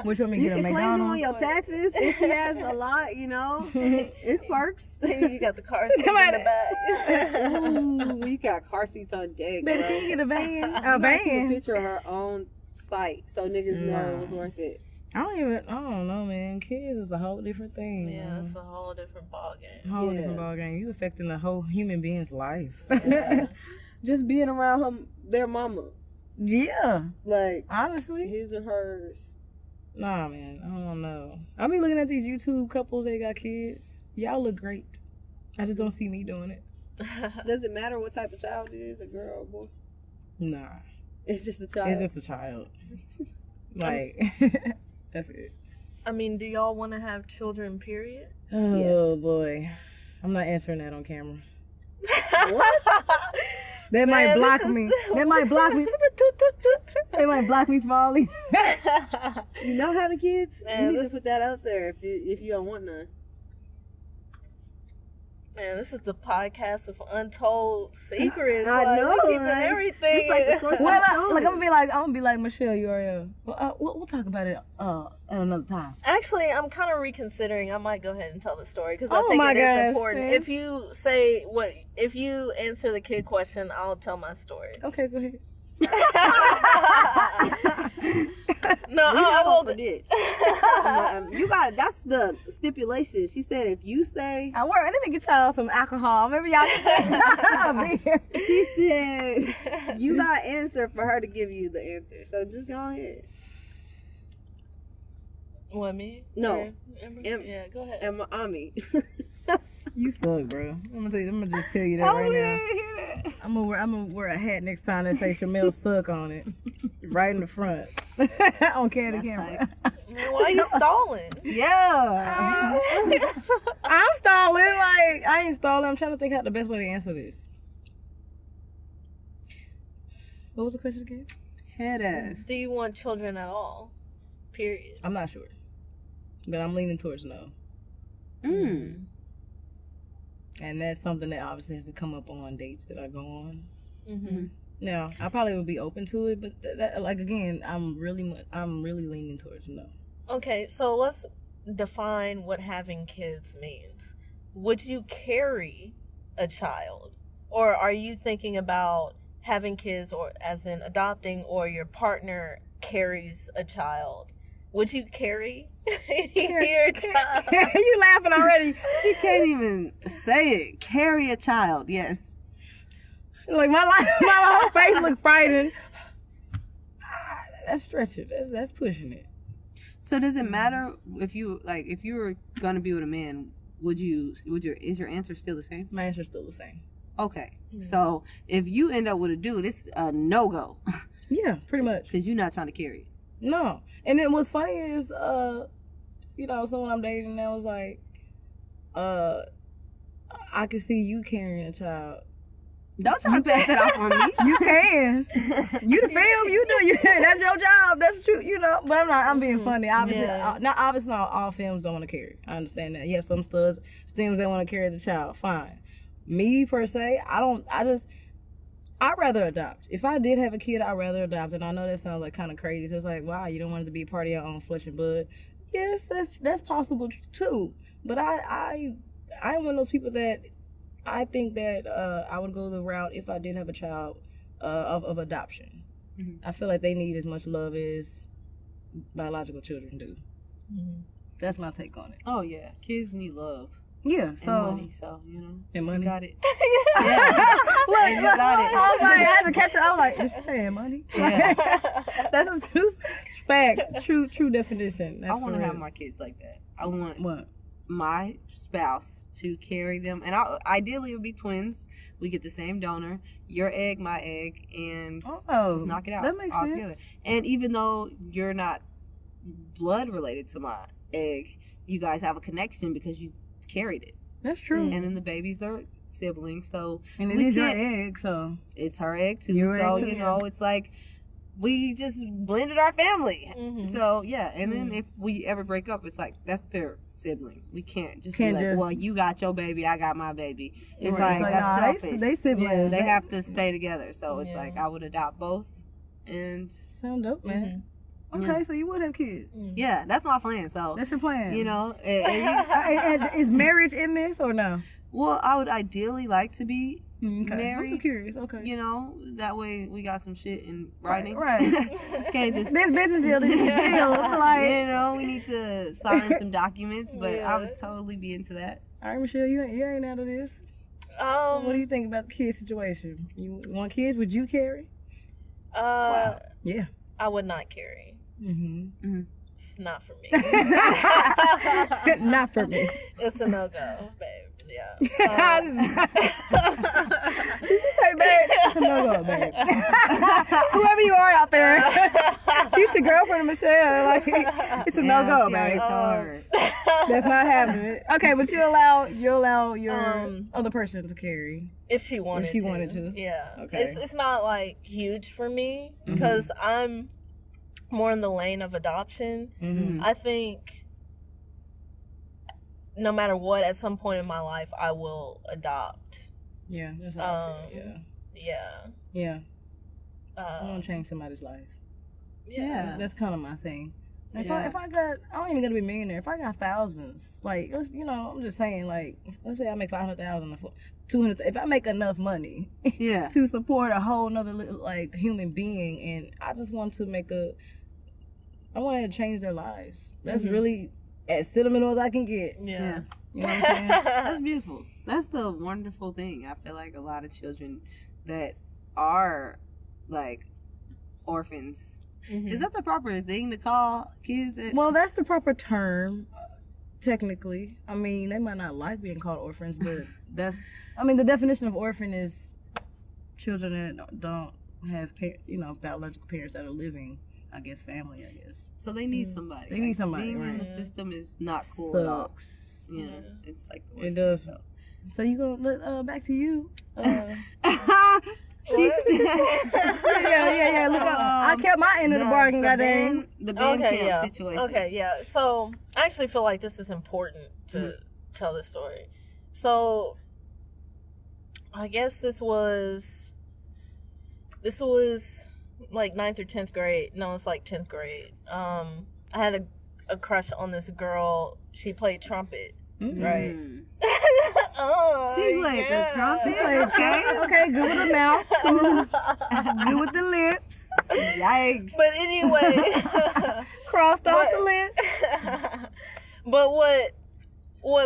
Which one me You get a can claim them on McDonald's? your taxes if she has a lot, It's perks. You got the car seat in the back. Ooh, you got car seats on deck. Baby, bro. can you get a van? You A gotta keep a van? picture of her own site so niggas know it was worth it. I don't know, man. Kids is a whole different thing. Yeah, man. it's a whole different ballgame. Whole different ballgame. You affecting the whole human being's life. Just being around their mama. Yeah. Like, Honestly. his or hers. Nah, man. I don't know. I be looking at these YouTube couples that got kids. Y'all look great. I just don't see me doing it. Does it matter what type of child it is, a girl or a boy? Nah, It's just a child. it's just a child. Like, that's it. I mean, do y'all want to have children, period? Oh, boy. I'm not answering that on camera. What? They might Man, block this is- me. They might block me. They might block me from all these. You not having kids? Man, you need this- to put that out there if you don't want none. Man, this is the podcast of untold secrets. I Like, know, we keeping right? everything. It's like the source of Well, the I'm story. gonna be like Michelle, Uriel. We'll talk about it at another time. Actually, I'm kind of reconsidering. I might go ahead and tell the story because I Oh think my it is gosh, important. man. If you answer the kid question, I'll tell my story. Okay, go ahead. No, We I not will. gonna forget. You got that's the stipulation. She said if you say I work. Let me get y'all some alcohol. Maybe y'all can be here. she said you got answer for her to give you the answer. So just go ahead. What, me? No. Or Amber? Yeah, go ahead. And Ammi. You suck, bro. I'm gonna just tell you that right now. I'm gonna wear a hat next time that say Chamelle suck on it, right in the front, on camera. That's Man, why are you stalling? Yeah, I'm stalling. Like I ain't stalling. I'm trying to think out the best way to answer this. What was the question again? Head ass. Do you want children at all? Period. I'm not sure, but I'm leaning towards no. And that's something that obviously has to come up on dates that I go on. Mm-hmm. Now, I probably would be open to it, but that, like again, I'm really leaning towards no. Okay, so let's define what having kids means. Would you carry a child, or are you thinking about having kids, or as in adopting, or your partner carries a child? Would you carry your child? You laughing already? She can't even say it. Carry a child. Yes. Like my whole face look frightened. That's stretching. That's pushing it. So does it matter if you were gonna be with a man? Is your answer still the same? My answer's still the same. Okay. So if you end up with a dude, it's a no go Yeah, pretty much. because you're not trying to carry it. No. And then what's funny is, someone I'm dating now was like, I can see you carrying a child. Don't try to pass it off on me. You can. You the film. You do. That's your job. That's true. But I'm not. I'm being funny. Obviously, not all films don't want to carry. I understand that. You have some stems that want to carry the child. Fine. Me per se, I don't. I'd rather adopt. If I did have a kid, I'd rather adopt. And I know that sounds like kind of crazy. Cause like, wow, you don't want it to be a part of your own flesh and blood. Yes, that's possible too. But I'm one of those people that I think that I would go the route if I did have a child of adoption. Mm-hmm. I feel like they need as much love as biological children do. Mm-hmm. That's my take on it. Oh yeah, kids need love. Yeah, so and money, and money. You got it. Yeah, Look, you got it. I was like, I had to catch it. I was like, is she saying money? Yeah. That's a true facts. True definition. That's I want to for have real. my kids like that. I want What? my spouse to carry them, and ideally it would be twins. We get the same donor, your egg, my egg, and just knock it out. That makes all sense. together. And even though you're not blood related to my egg, you guys have a connection because you carried it. That's true. And then the babies are siblings, so And it is your egg, so it's her egg too. Your So egg too, it's like we just blended our family. Mm-hmm. So yeah, and then if we ever break up, it's like that's their sibling. We can't be like, just- well, you got your baby, I got my baby. It's Right. like It's that's nah, selfish. they siblings. They have to stay together. So it's like I would adopt both, and sound dope, man. Mm-hmm. Okay, so you would have kids. yeah, that's my plan. So That's your plan. and Is marriage in this or no? well, I would ideally like to be Okay. I'm married. just curious. Okay. That way we got some shit in writing. Right. Can't just This business deal, like. we need to sign some documents, but I would totally be into that. All right, Michelle, you ain't out of this. What do you think about the kid situation? You want kids? Would you carry? Yeah. I would not carry. Mm-hmm. It's not for me. Not for me. It's a no-go, babe. Yeah. Did you say, babe? It's a no-go, babe. Michelle. Like, it's a no go, she man. already told her. That's not happening. Okay, but you allow your other person to carry if she wanted to. Yeah. Okay. It's not like huge for me because I'm more in the lane of adoption. I think no matter what, at some point in my life, I will adopt. Yeah, that's how I feel. Yeah. I want to change somebody's life. Yeah. That's kind of my thing. If I got, I don't even gotta be a millionaire. If I got thousands, like, you know, I'm just saying, like, let's say I make 500,000 or 200. If I make enough money, to support a whole nother like human being, and I just want to I want to change their lives. That's really as sentimental as I can get. Yeah. You know what I'm saying? That's beautiful. That's a wonderful thing. I feel like a lot of children that are like orphans. Is that the proper thing to call kids? Well, that's the proper term, technically. I mean, they might not like being called orphans, but the definition of orphan is children that don't have, biological parents that are living, I guess, family, I guess. So they need somebody. They need somebody, Being right? in the system is not cool Sucks. at all. Yeah, it's like the worst. It does. So you go back to you. She, yeah. Look, I kept my end of the bargain, goddamn. The band camp situation. Okay, yeah. So I actually feel like this is important to tell this story. So I guess this was like 9th or 10th grade. No, it's like 10th grade. I had a crush on this girl. She played trumpet, right? She played the trumpet. Okay, good with the mouth, good with the lips. Yikes! But anyway, crossed off the list. But what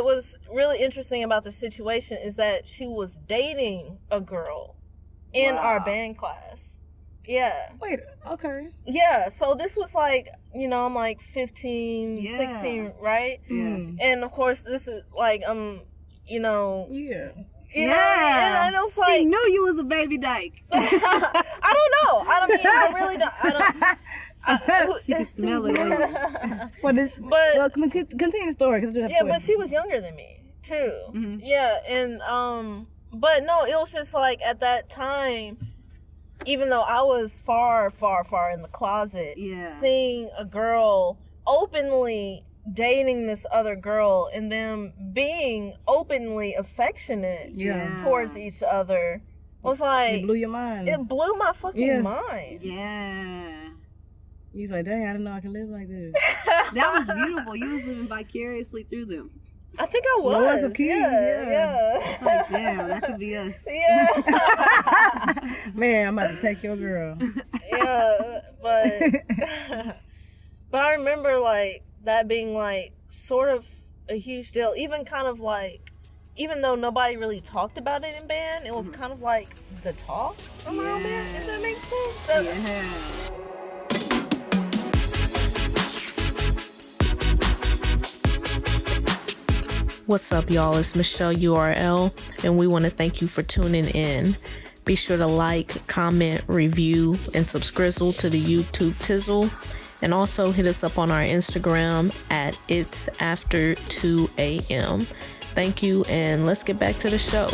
was really interesting about the situation is that she was dating a girl in our band class. Yeah. Wait, okay. Yeah, so this was like, I'm like 15, 16, right? Yeah. And of course, this is like, Yeah. And I was like, she knew you was a baby dyke. I don't know. I really don't. She could smell it. Well, continue the story. Cause I do have but questions. she was younger than me too. Yeah, and but no, it was just like at that time, even though I was far, far, far in the closet, seeing a girl openly dating this other girl and them being openly affectionate towards each other was like, it blew your mind. It blew my fucking mind. Yeah. You was like, dang, I didn't know I could live like this. That was beautiful. You was living vicariously through them. I think I was. Lots of keys, yeah. It's like, damn, that could be us. Yeah. Man, I'm about to take your girl. Yeah, but I remember like that being like sort of a huge deal. Even kind of like, even though nobody really talked about it in band, it was kind of like the talk around band, if that makes sense. What's up, y'all? It's Michelle URL, and we want to thank you for tuning in. Be sure to like, comment, review, and subscribe to the YouTube Tizzle, and also hit us up on our Instagram at It's After 2 a.m. Thank you, and let's get back to the show.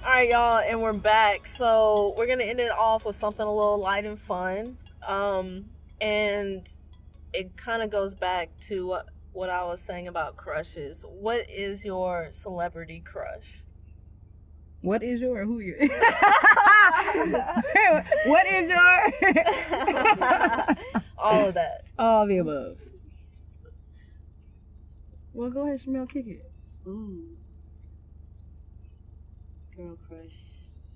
All right, y'all, and we're back. So we're gonna end it off with something a little light and fun. And it kind of goes back to what I was saying about crushes. What is your celebrity crush? What is your, who you? What is your? All of that. All the above. Well, go ahead, Chamelle, kick it. Ooh. Girl crush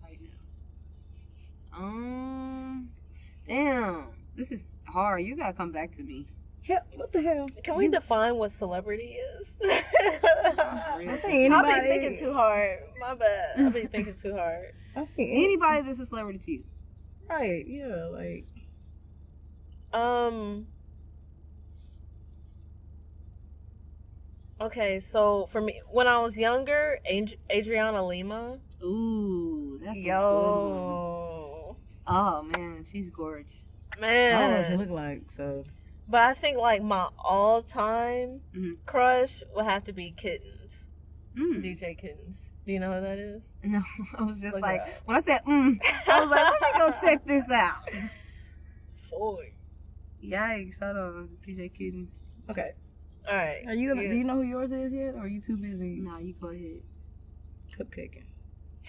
right now. Damn. This is hard. You gotta come back to me. Hell, what the hell? Can we define what celebrity is? I think I've been thinking too hard. My bad. I've been thinking too hard. I think Anybody that's a celebrity to you. right, yeah, like. Okay, so for me, when I was younger, Adriana Lima. Ooh, that's a good one. Yo. Oh man, she's gorgeous. Man. I don't know what she look like, so. But I think like my all-time Mhm. crush would have to be Kittens. Mm. DJ Kittens. Do you know who that is? No, I was just Look like, it up. when I said I was like, let me go check this out. Boy. Yikes! Hold on, DJ Kittens. Okay. All right. Are you gonna? Do you know who yours is yet, or are you too busy No, you go ahead. cupcaking?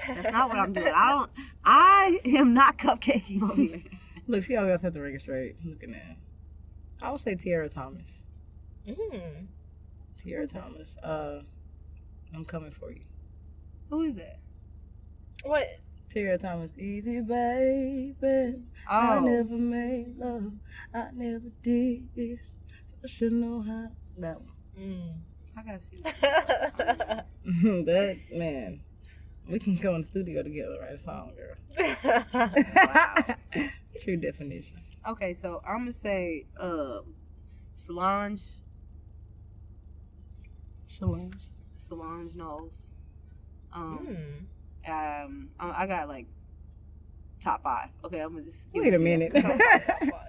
That's not what I'm doing. I am not cupcaking over here. Look, she always has to ring it straight. Looking at. I would say Tiara Thomas. Mm. Tiara Thomas. I'm coming for you. Who is that? What? Tiara Thomas. Easy, baby. I Oh, never made love. I never did. I should know how. That one. Mm. I gotta see. That. That man. We can go in the studio together, write a song, girl. Wow. True definition. Okay, so I'm gonna say Solange Knowles. I got like top 5. Okay, I'm gonna just give Wait it a to you. minute.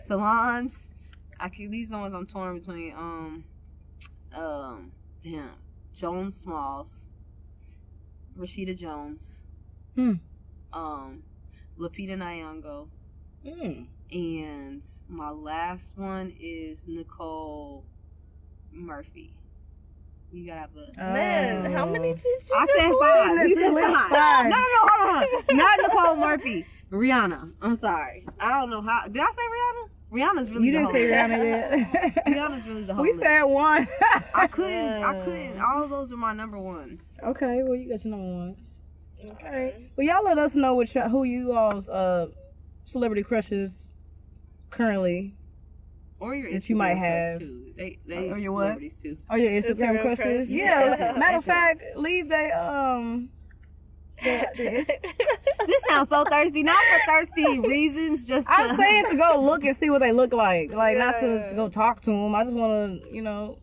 Solange. These ones I'm torn between Joan Smalls, Rashida Jones, Lupita Nyong'o, and my last one is Nicole Murphy. You gotta have a Man, how many did you I just said list? 5. You She said listed 5. five. No, hold on. Not Nicole Murphy. Rihanna. I'm sorry. I don't know how. Did I say Rihanna? Rihanna's really You the didn't whole say list. Rihanna yet. Rihanna's really the whole We list. said one. I couldn't. All of those are my number ones. Okay, well, you got your number ones. Okay. Well, y'all let us know who you all's celebrity crushes currently. Or your That you might Instagram crush, have. too. They Or your what? celebrities too. Oh, your Instagram Instagram crushes? crush. Yeah. Matter of fact, leave This sounds so thirsty. Not for thirsty reasons. Just to, I'm saying to go look and see what they look like. Like, not to go talk to them. I just want to,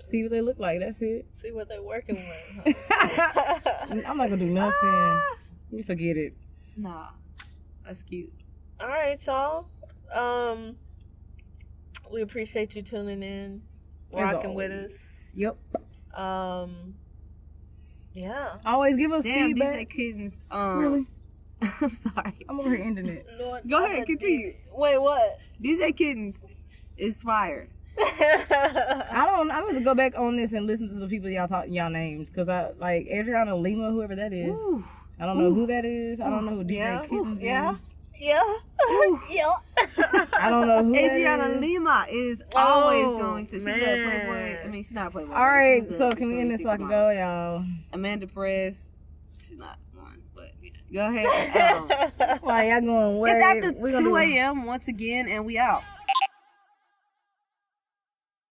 see what they look like. That's it. See what they're working with. Huh? I'm not going to do nothing. You forget it. Nah, that's cute. All right, y'all. We appreciate you tuning in, As rocking with always. us. Yep. Yeah. Always give us Damn, feedback. DJ Kittens. Really? I'm sorry. I'm over here ending it. Lord, Go ahead, continue. Wait, what? DJ Kittens is fire. I'm going to go back on this and listen to the people y'all names. Because I, like, Adriana Lima, whoever that is. Ooh. I don't know who that is. I don't know who DJ Yeah. Kittens Yeah. is. Yeah. Yeah. I don't know who Adriana that is. Lima is always going to. She's a Playboy. I mean, she's not a Playboy. All right, She's a so can we Victoria's end this so I Secret can model. go, y'all? Amanda Perez. She's not one, but yeah. Go ahead. Why y'all going away? It's after We gonna 2 do- a.m. once again, and we out.